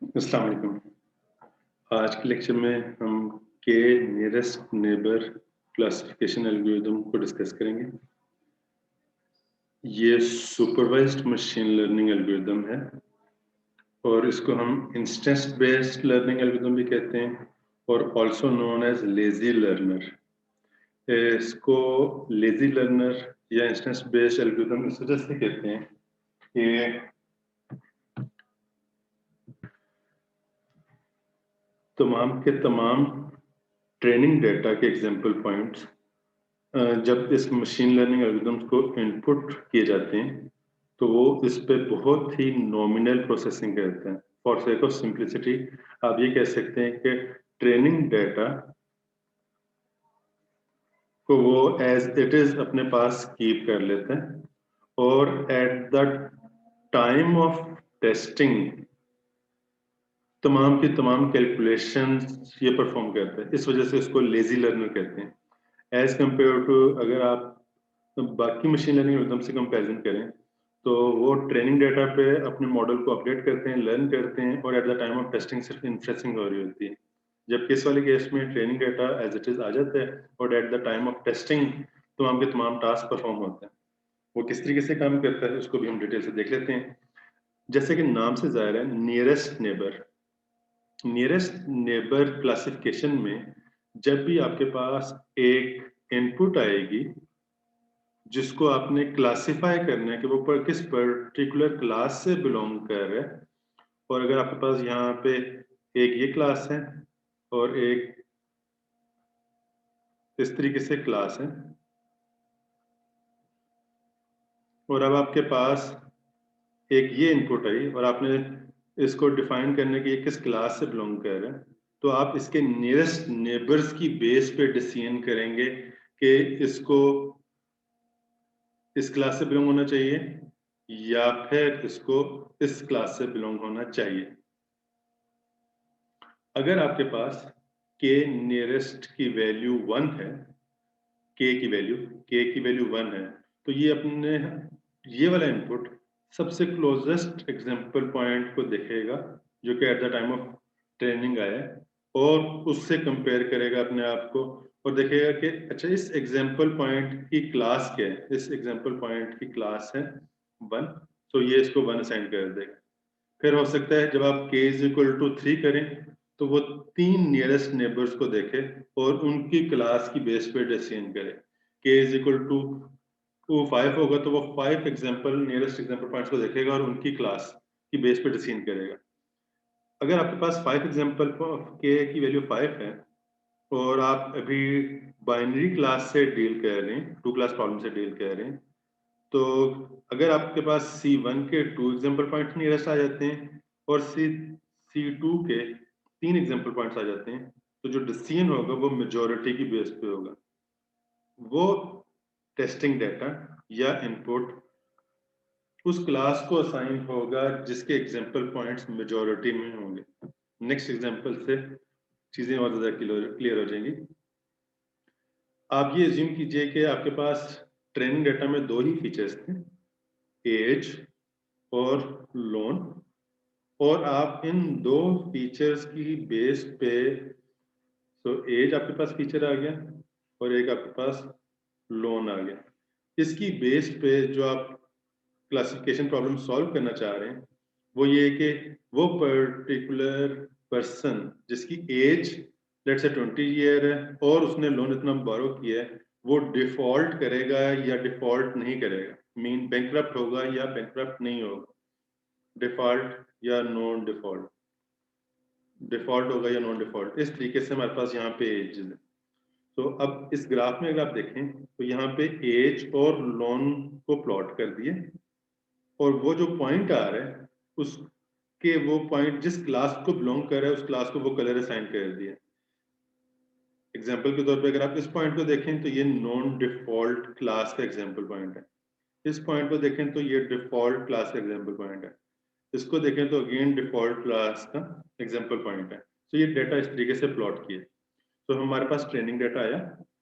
अस्सलाम वालेकुम। आज के लेक्चर में हम के नियरेस्ट नेबर क्लासिफिकेशन एल्गोरिदम को डिस्कस करेंगे। ये सुपरवाइज्ड मशीन लर्निंग एल्गोरिदम है और इसको हम इंस्टेंस बेस्ड लर्निंग एल्गोरिदम भी कहते हैं और also known as lazy learner. इसको लेजी लर्नर या इंस्टेंस बेस्ड एल्गोरिदम इस वजह से कहते हैं कि तमाम के तमाम ट्रेनिंग डेटा के एग्जाम्पल पॉइंट्स जब इस मशीन लर्निंग एल्गोरिदम्स को इनपुट किए जाते हैं तो वो इस पे बहुत ही नॉमिनल प्रोसेसिंग करते हैं। फॉर सेक ऑफ सिंप्लिसिटी आप ये कह सकते हैं कि ट्रेनिंग डेटा को वो एज इट इज अपने पास कीप कर लेते हैं और at the time of testing तमाम की तमाम कैलकुलेशंस ये परफॉर्म करते हैं। इस वजह से इसको लेजी लर्नर कहते हैं एज कम्पेयर टू अगर आप बाकी मशीन लर्निंग एल्गोरिथम से कंपैरिजन करें तो वो ट्रेनिंग डेटा पे अपने मॉडल को अपडेट करते हैं, लर्न करते हैं और at the time of testing सिर्फ इन्फ्रेसिंग हो रही होती है। जबकि इस वाले केस में training data as it is आ जाता है और at the time of testing तमाम के तमाम टास्क परफॉर्म होते हैं। वो किस तरीके से काम करता है उसको भी हम डिटेल से देख लेते हैं। जैसे कि नाम से जाहिर है, नियरेस्ट नेबर क्लासिफिकेशन में जब भी आपके पास एक इनपुट आएगी जिसको आपने क्लासिफाई करना है कि वो किस पर्टिकुलर क्लास से बिलोंग कर रहा है, और अगर आपके पास यहाँ पे एक ये क्लास है और एक इस तरीके से क्लास है और अब आपके पास एक ये इनपुट आई और आपने इसको डिफाइन करने की ये किस क्लास से बिलोंग कर रहा है, तो आप इसके नियरेस्ट नेबर्स की बेस पे डिसीजन करेंगे कि इसको इस क्लास से बिलोंग होना चाहिए या फिर इसको इस क्लास से बिलोंग होना चाहिए। अगर आपके पास के नियरेस्ट की वैल्यू 1 है, के की वैल्यू 1 है, तो ये अपने ये वाला इनपुट सबसे क्लोजेस्ट एग्जांपल पॉइंट को देखेगा जो कि eight the time of training आया है और उससे कंपेयर करेगा अपने आप को और देखेगा कि अच्छा इस एग्जांपल पॉइंट की क्लास क्या है। इस एग्जांपल पॉइंट की क्लास है 1, तो ये इसको 1 असाइन कर देगा। फिर हो सकता है जब आप k इज इक्वल टू 3 करें तो वो 3 नियरेस्ट नेबर्स को देखे और उनकी क्लास की बेस पे डिसीजन करे। k इज इक्वल टू 5 होगा तो वो 5 एग्जांपल नियरेस्ट एग्जांपल पॉइंट्स को देखेगा और उनकी क्लास की बेस पे डिसीजन करेगा। अगर आपके पास 5 एग्जांपल k की वैल्यू 5 है और आप अभी बाइनरी क्लास से डील कर रहे हैं, टू क्लास प्रॉब्लम से डील कर रहे हैं, तो अगर आपके पास C1 के 2 एग्जांपल पॉइंट्स नियरेस्ट आ जाते हैं और C2 के 3 एग्जांपल पॉइंट्स आ जाते हैं, तो जो डिसीजन होगा वो मेजॉरिटी की बेस पे होगा। वो टेस्टिंग डाटा या इनपुट उस क्लास को असाइन होगा जिसके एग्जांपल पॉइंट्स मेजॉरिटी में होंगे। नेक्स्ट एग्जांपल से चीजें और ज्यादा क्लियर हो जाएंगी। आप ये अज्यूम कीजिए कि आपके पास ट्रेनिंग डाटा में 2 ही फीचर्स थे, एज और लोन, और आप इन 2 फीचर्स की बेस पे, तो एज आपके पास फीचर आ गया और एक आपके पास लोन आ गया। इसकी बेस पे जो आप क्लासिफिकेशन प्रॉब्लम सॉल्व करना चाह रहे हैं वो ये है कि वो पर्टिकुलर पर्सन जिसकी एज लेट्स से 20 ईयर है और उसने लोन इतना बोरो किया है, वो डिफॉल्ट करेगा या डिफॉल्ट नहीं करेगा, मीन बैंकक्रप्ट होगा या बैंकक्रप्ट नहीं होगा, डिफॉल्ट या नॉन डिफॉल्ट, डिफॉल्ट होगा या नॉन डिफॉल्ट। इस तरीके से हमारे पास यहाँ पे एज है। तो अब इस ग्राफ में अगर आप देखें तो यहाँ पे एज और लोन को प्लॉट कर दिए और वो जो पॉइंट आ रहा है उसके वो पॉइंट जिस क्लास को बिलोंग कर रहा है उस क्लास को वो कलर असाइन कर दिया। एग्जाम्पल के तौर पे अगर आप इस पॉइंट को देखें तो ये नॉन डिफॉल्ट क्लास का एग्जाम्पल पॉइंट है, इस पॉइंट को देखें तो ये डिफॉल्ट क्लास का एग्जाम्पल पॉइंट है, इसको देखें तो अगेन डिफॉल्ट क्लास का एग्जाम्पल पॉइंट है। तो ये डेटा इस तरीके से प्लॉट किए। तो हमारे पास ट्रेनिंग डेटा आया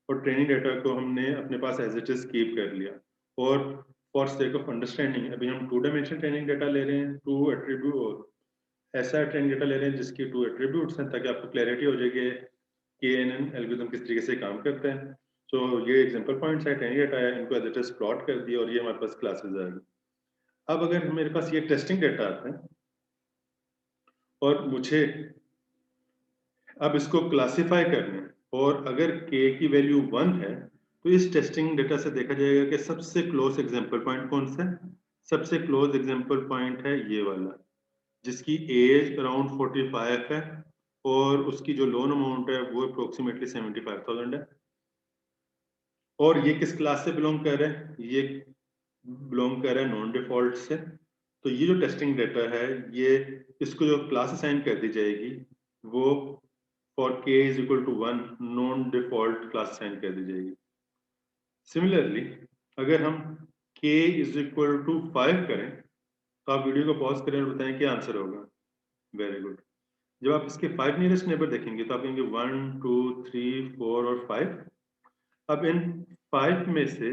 और ट्रेनिंग डेटा को हमने अपने पास एज इट इज कीप कर लिया और फॉर सेक ऑफ अंडरस्टैंडिंग अभी हम 2 डायमेंशनल ट्रेनिंग डेटा ले रहे हैं, 2 एट्रीब्यूट ऐसा ट्रेनिंग डेटा ले रहे हैं जिसकी 2 एट्रीब्यूट्स हैं, ताकि आपको क्लैरिटी हो जाए कि KNN एल्गोरिथम किस तरीके से काम करता है। तो ये एग्जांपल पॉइंट्स है, ट्रेनिंग डेटा है, इनको एज इट इज प्लॉट कर दिया और ये हमारे पास क्लासेस आ गई। अब अगर मेरे पास ये टेस्टिंग डेटा आता है और मुझे अब इसको क्लासिफाई करना है, और अगर k की वैल्यू 1 है तो इस टेस्टिंग डेटा से देखा जाएगा कि सबसे क्लोज एग्जांपल पॉइंट कौन सा है। सबसे क्लोज एग्जांपल पॉइंट है ये वाला, जिसकी एज अराउंड 45 है और उसकी जो लोन अमाउंट है वो अप्रोक्सीमेटली 75,000 है। और ये किस क्लास से बिलोंग कर रहा है? ये बिलोंग कर रहा है नॉन डिफॉल्ट से। तो ये जो टेस्टिंग डेटा है, ये इसको जो क्लास असाइन कर दी जाएगी वो for k is equal to 1 non default class assign कर दी जाएगी। सिमिलरली अगर हम k इज इक्वल टू 5 करें तो आप वीडियो को पॉज करें और बताएं क्या आंसर होगा। Very good. जब आप इसके 5 नियरेस्ट नेबर देखेंगे तो आप कहेंगे 1 2 3 4 और 5। अब इन 5 में से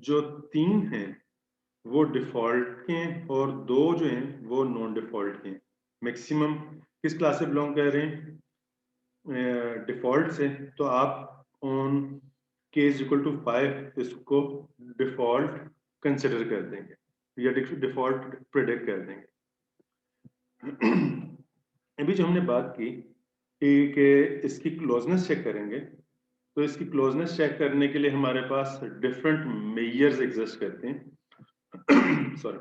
जो 3 हैं वो डिफॉल्ट के हैं और 2 जो हैं वो नॉन डिफॉल्ट के हैं। मैक्सिमम किस क्लास से बिलोंग कर रहे हैं? डिफॉल्ट से। तो आप on k is equal to 5 इसको डिफॉल्ट कंसिडर कर देंगे या डिफॉल्ट प्रेडिक्ट कर देंगे। अभी जो हमने बात की कि इसकी क्लोजनेस चेक करेंगे, तो इसकी क्लोजनेस चेक करने के लिए हमारे पास डिफरेंट मेजर्स एग्जिस्ट करते हैं। सॉरी,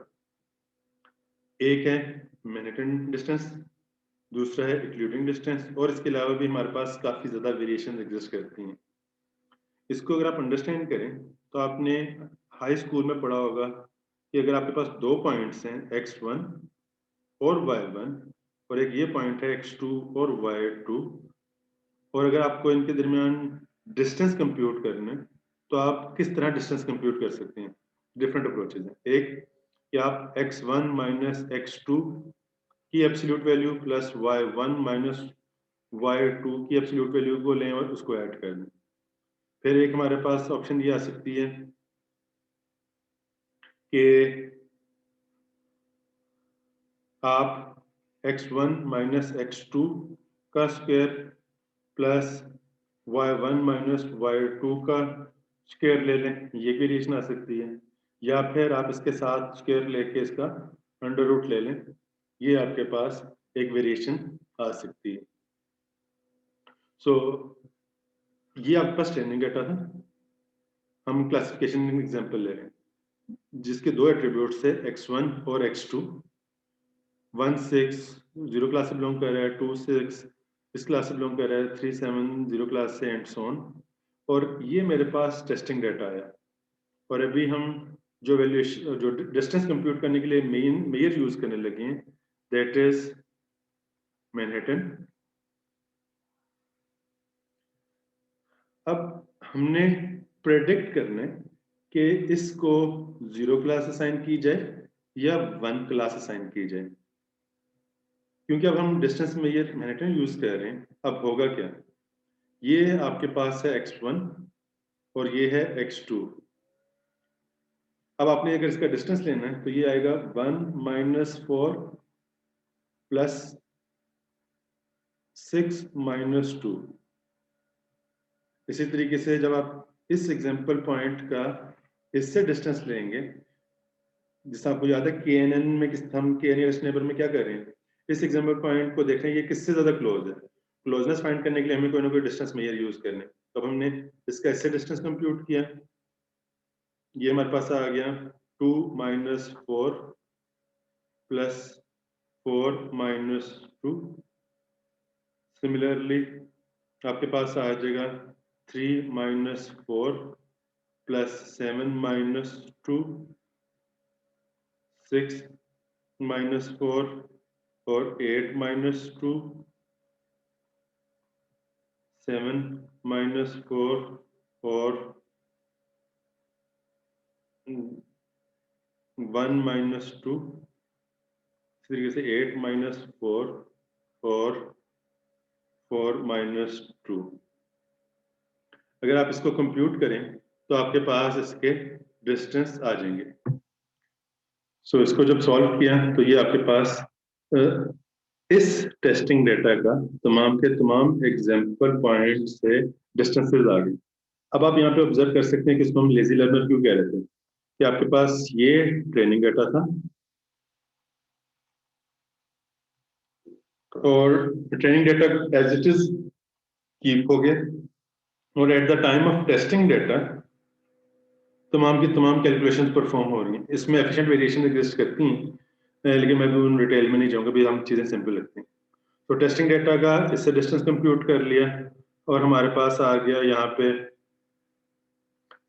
एक है मैनहट्टन डिस्टेंस, दूसरा है यूक्लिडियन डिस्टेंस, और इसके अलावा भी हमारे पास काफी ज्यादा वेरिएशन एग्जिस्ट करती हैं। इसको अगर आप अंडरस्टैंड करें तो आपने हाई स्कूल में पढ़ा होगा कि अगर आपके पास 2 पॉइंट्स हैं x1 और y1 और एक ये पॉइंट है x2 और y2, और अगर आपको इनके दरमियान डिस्टेंस कंप्यूट करना है तो आप किस तरह डिस्टेंस कंप्यूट कर सकते हैं? डिफरेंट अप्रोचेज हैं। एक कि आप x1 माइनस x2 की absolute value plus y1 minus y2 की एब्सोल्यूट वैल्यू को लें और उसको ऐड कर दें। फिर एक हमारे पास ऑप्शन ये आ सकती है कि आप x1 माइनस x2 का square plus y1 minus y2 का स्क्वायर ले लें, ये भी रिलेशन आ सकती है। या फिर आप इसके साथ स्क्वायर लेके इसका अंडर रूट ले लें, ये आपके पास एक वेरिएशन आ सकती है। सो ये आपके पास ट्रेनिंग डेटा था। हम क्लासिफिकेशन एग्जांपल ले रहे हैं जिसके 2 एट्रीब्यूट्स है x1 और x2। 1 6 0 क्लास से बिलोंग कर रहा है, 2 6 इस क्लास से बिलोंग कर रहा है, 3 7 0 क्लास से एंड सो ऑन। और ये मेरे पास टेस्टिंग डेटा है। और अभी हम जो वैल्यूएशन जो डिस्टेंस कंप्यूट करने के लिए मेजर यूज करने लगे हैं, दैट इज मैनहट्टन। अब हमने प्रेडिक्ट करना है कि इसको 0 क्लास असाइन की जाए या 1 क्लास असाइन की जाए, क्योंकि अब हम डिस्टेंस मेजर मैनहट्टन यूज कर रहे हैं। अब होगा क्या? ये आपके पास है x1 और ये है x2। अब आपने अगर इसका डिस्टेंस लेना है तो ये आएगा 1 माइनस 4 प्लस 6 माइनस 2। इसी तरीके से जब आप इस एग्जांपल पॉइंट का इससे डिस्टेंस लेंगे, जिससे आपको याद है KNN में हम KNN नेबर में क्या कर रहे हैं, इस एग्जांपल पॉइंट को देख रहे हैं ये किससे ज्यादा क्लोज है। क्लोजनेस फाइंड करने के लिए हमें कोई ना कोई डिस्टेंस मेजर यूज करने। तो हमने इसका इससे डिस्टेंस कंप्यूट किया, ये हमारे पास आ गया 2 माइनस 4 प्लस 4 माइनस 2। सिमिलरली आपके पास आ जाएगा 3 माइनस 4 प्लस 7 माइनस 2, 6 माइनस 4 और 8 माइनस 2, 7 माइनस 4 और 1 माइनस 2। इस तरीके से 8 माइनस 4 और 4 माइनस 2। अगर आप इसको कंप्यूट करें तो आपके पास इसके डिस्टेंस आ जाएंगे। सो इसको जब सॉल्व किया तो ये आपके पास इस टेस्टिंग डेटा का तमाम के तमाम एग्जाम्पल पॉइंट से डिस्टेंसेस आ गए। अब आप यहाँ पे ऑब्जर्व कर सकते हैं कि इसको हम लेजी लर्नर क्यों कह रहे थे, कि आपके पास ये ट्रेनिंग डेटा था और training data as it is keep हो गया, और at the time of testing data तमाम की तमाम कैलकुलेशंस परफॉर्म हो रही हैं। इसमें एफिशिएंट वेरिएशन एग्जिस्ट करती हैं, लेकिन मैं भी उन डिटेल में नहीं जाऊंगा, भी हम चीज़ें सिंपल लगती हैं। तो टेस्टिंग डेटा का इससे डिस्टेंस कंप्यूट कर लिया और हमारे पास आ गया यहाँ पे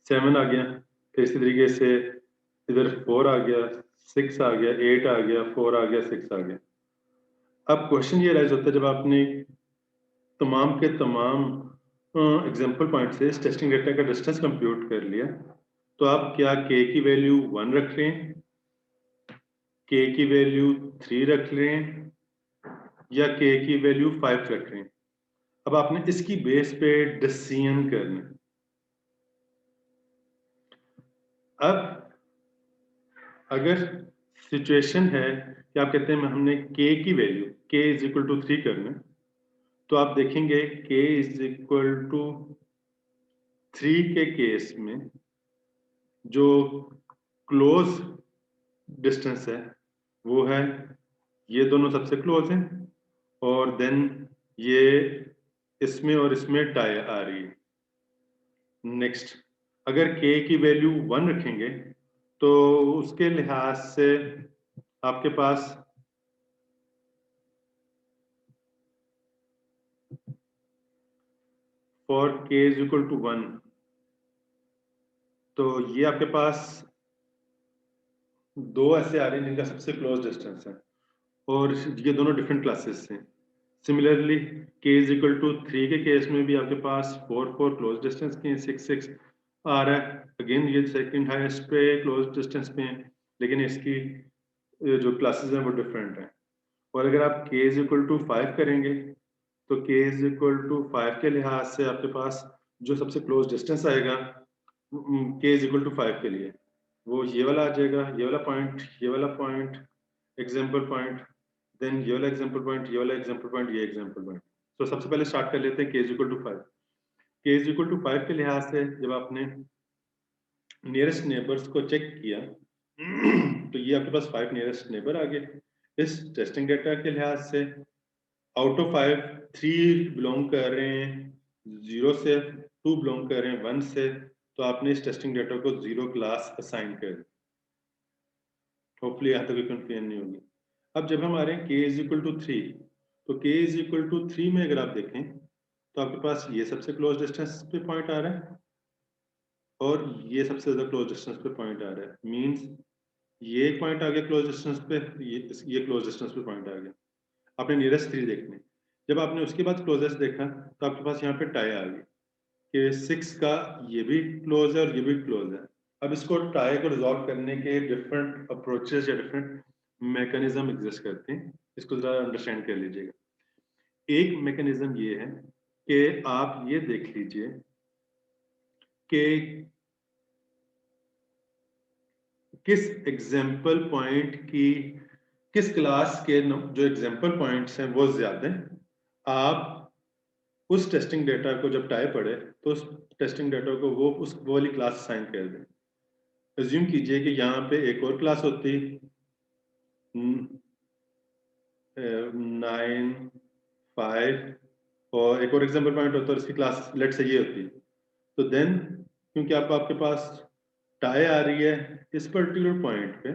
7 आ गया, फिर इसी तरीके से इधर 4 आ गया, 6 आ गया, 8 आ गया, 4 आ गया, 6 आ गया। अब क्वेश्चन ये राइज होता है, जब आपने तमाम के तमाम एग्जाम्पल पॉइंट से इस टेस्टिंग डेटा का डिस्टेंस कंप्यूट कर लिया, तो आप क्या के की वैल्यू 1 रख रहे हैं, के की वैल्यू 3 रख रहे हैं, या के की वैल्यू 5 रख रहे हैं? अब आपने इसकी बेस पे डिसीजन करना है। अब अगर सिचुएशन है कि आप कहते हैं हमने के की वैल्यू के इज इक्वल टू 3 करना है, तो आप देखेंगे के इज इक्वल टू 3 के केस में जो क्लोज डिस्टेंस है वो है ये दोनों सबसे क्लोज हैं, और देन ये इसमें और इसमें टाई आ रही है। नेक्स्ट, अगर के की वैल्यू 1 रखेंगे तो उसके लिहाज से आपके पास फॉर के इज इक्वल टू 1, तो ये आपके पास दो ऐसे आ रहे हैं जिनका सबसे क्लोज डिस्टेंस है, और ये दोनों डिफरेंट क्लासेस हैं। सिमिलरली के इज इक्वल टू 3 के केस में भी आपके पास 4 क्लोज डिस्टेंस के हैं, 6 आ रहा है। अगेन ये सेकंड हाईएस्ट पे क्लोज डिस्टेंस पे है, लेकिन इसकी जो क्लासेस हैं वो डिफरेंट हैं। और अगर आप के इज इक्वल टू 5 करेंगे तो के इज इक्वल टू 5 के लिहाज से आपके पास जो सबसे क्लोज डिस्टेंस आएगा के इज इक्वल टू 5 के लिए, वो ये वाला आ जाएगा, ये वाला पॉइंट, ये वाला पॉइंट, एग्जाम्पल पॉइंट, देन ये वाला एग्जाम्पल पॉइंट, ये वाला एग्जाम्पल पॉइंट, ये एग्जाम्पल पॉइंट। तो सबसे पहले स्टार्ट कर लेते हैं के इज इक्वल टू 5। के इज इक्वल टू 5 के लिहाज से जब आपने नियरेस्ट नेबर्स को चेक किया तो ये आपके पास 5 नियरेस्ट नेबर आ गए। इस टेस्टिंग डेटा के लिहाज से आउट ऑफ 5 3 बिलोंग कर रहे हैं 0 से, 2 बिलोंग कर रहे हैं 1 से, तो आपने इस टेस्टिंग डेटा को 0 क्लास असाइन कर दी। होपफुली यहाँ तक कोई कंफ्यूजन नहीं होगी। अब जब हम आ रहे हैं के इज इक्वल टू 3, तो के इज इक्वल टू 3 में अगर आप देखें तो आपके पास ये सबसे क्लोज डिस्टेंस पे पॉइंट आ रहा है और ये सबसे ज्यादा क्लोज डिस्टेंस पे पॉइंट आ रहा है। मींस ये एक पॉइंट आ गया क्लोज डिस्टेंस पे, ये क्लोज डिस्टेंस पे पॉइंट आ गया। आपने नियरेस्ट 3 देखने, जब आपने उसके बाद क्लोजेस्ट देखा तो आपके पास यहाँ पे टाई आ गई कि 6 का ये भी क्लोज है और ये भी क्लोज है। अब इसको टाई को रिजॉल्व करने के डिफरेंट अप्रोचेस या डिफरेंट मैकेनिज्म एग्जिस्ट करते हैं, इसको जरा अंडरस्टैंड कर लीजिएगा। एक मैकेनिज्म ये है कि आप ये देख लीजिए कि किस एग्जाम्पल पॉइंट की, किस क्लास के जो एग्जाम्पल पॉइंट्स हैं वो ज्यादा हैं। आप उस टेस्टिंग डेटा को जब टाइप पढ़े तो उस टेस्टिंग डेटा को वो वाली क्लास असाइन कर दें। अज्यूम कीजिए कि यहाँ पे एक और क्लास होती 9 5 और एक और एग्जाम्पल पॉइंट होता है, उसकी क्लास लेट से ये होती, तो देन क्योंकि आपके पास टाई आ रही है इस पर्टिकुलर पॉइंट पे,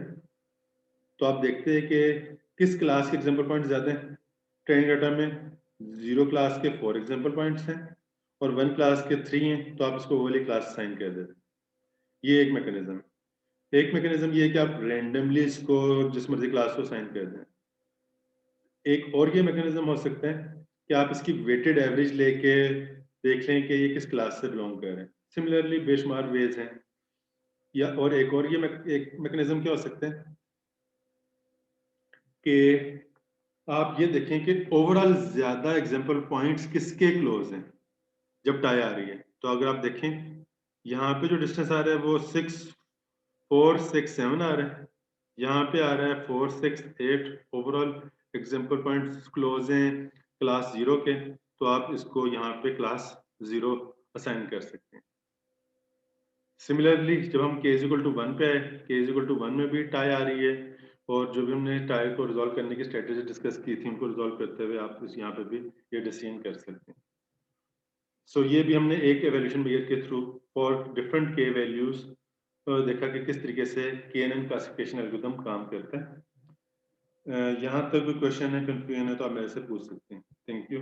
तो आप देखते हैं कि किस क्लास के एग्जाम्पल पॉइंट ज्यादा हैं। ट्रेनिंग डाटा में 0 क्लास के 4 एग्जाम्पल पॉइंट्स हैं और 1 क्लास के 3 हैं, तो आप इसको वो वाली क्लास साइन कर देते हैं। ये एक मैकेनिज्म। एक मैकेनिज्म ये है कि आप रैंडमली इसको जिस मर्जी क्लास को साइन कर दें। एक और ये मैकेनिज्म हो सकता है कि आप इसकी वेटेड एवरेज लेके देख लें कि ये किस क्लास से बिलोंग कर रहे हैं। सिमिलरली बेशुमार वेज हैं। या और एक और ये एक मैकेनिज्म क्या हो सकता है कि आप ये देखें कि ओवरऑल ज्यादा एग्जांपल पॉइंट्स किसके क्लोज हैं जब टाई आ रही है। तो अगर आप देखें यहाँ पे जो डिस्टेंस आ रहा है वो 6 4 6 7 आ रहा है, यहाँ पे आ रहा है 4 6 8, ओवरऑल एग्जाम्पल पॉइंट्स क्लोज हैं क्लास 0 के, तो आप इसको यहाँ पे क्लास 0 असाइन कर सकते हैं। सिमिलरली जब हम k इज इक्वल टू 1 पे आए, k इज इक्वल टू 1 में भी टाई आ रही है, और जो भी हमने टाई को रिजॉल्व करने की स्ट्रेटेजी डिस्कस की थी उनको रिजॉल्व करते हुए आप इस यहाँ पे भी ये डिसीजन कर सकते हैं। सो ये भी हमने एक एवोल्यूशन मेथड के through for different k values देखा कि किस तरीके से KNN क्लासिफिकेशन एल्गोरिथम काम करता है। यहाँ तक कोई क्वेश्चन है, कंफ्यूजन है तो आप मेरे से पूछ सकते हैं। Thank you.